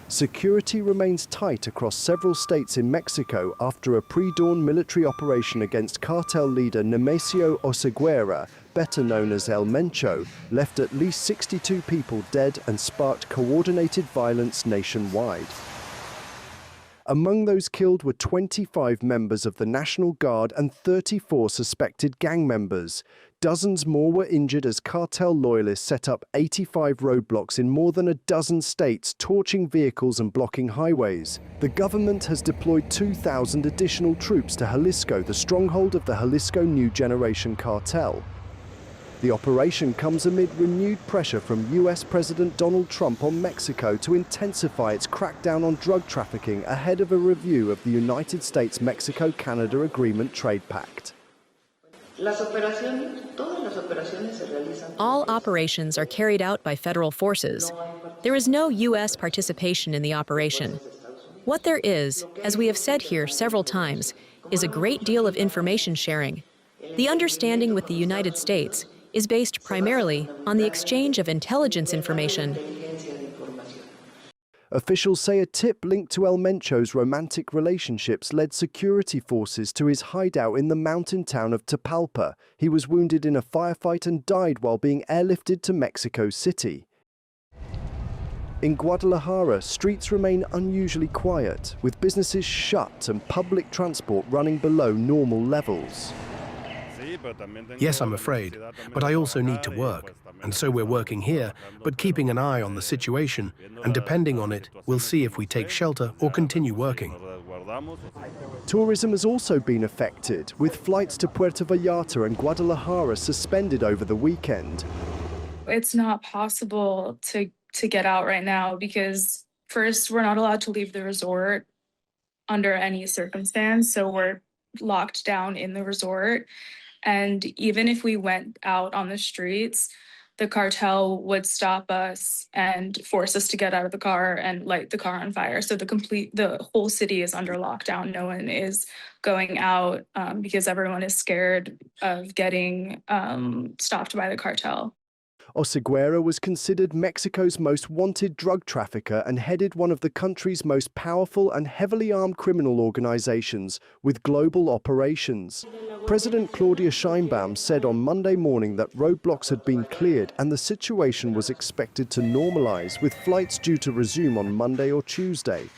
Security remains tight across several states in Mexico after a pre-dawn military operation against cartel leader Nemesio Oseguera, better known as El Mencho, left at least 62 people dead and sparked coordinated violence nationwide. Among those killed were 25 members of the National Guard and 34 suspected gang members. Dozens more were injured as cartel loyalists set up 85 roadblocks in more than a dozen states, torching vehicles and blocking highways. The government has deployed 2,000 additional troops to Jalisco, the stronghold of the Jalisco New Generation cartel. The operation comes amid renewed pressure from US President Donald Trump on Mexico to intensify its crackdown on drug trafficking ahead of a review of the United States-Mexico-Canada Agreement Trade Pact. All operations are carried out by federal forces. There is no U.S. participation in the operation. What there is, as we have said here several times, is a great deal of information sharing. The understanding with the United States is based primarily on the exchange of intelligence information. Officials say a tip linked to El Mencho's romantic relationships led security forces to his hideout in the mountain town of Tapalpa. He was wounded in a firefight and died while being airlifted to Mexico City. In Guadalajara, streets remain unusually quiet, with businesses shut and public transport running below normal levels. Yes, I'm afraid, but I also need to work, and so we're working here, but keeping an eye on the situation, and depending on it, we'll see if we take shelter or continue working. Tourism has also been affected, with flights to Puerto Vallarta and Guadalajara suspended over the weekend. It's not possible to get out right now because, first, we're not allowed to leave the resort under any circumstance, so we're locked down in the resort. And even if we went out on the streets, the cartel would stop us and force us to get out of the car and light the car on fire. So the whole city is under lockdown. No one is going out because everyone is scared of getting stopped by the cartel. Oseguera was considered Mexico's most wanted drug trafficker and headed one of the country's most powerful and heavily armed criminal organizations with global operations. President Claudia Sheinbaum said on Monday morning that roadblocks had been cleared and the situation was expected to normalize, with flights due to resume on Monday or Tuesday.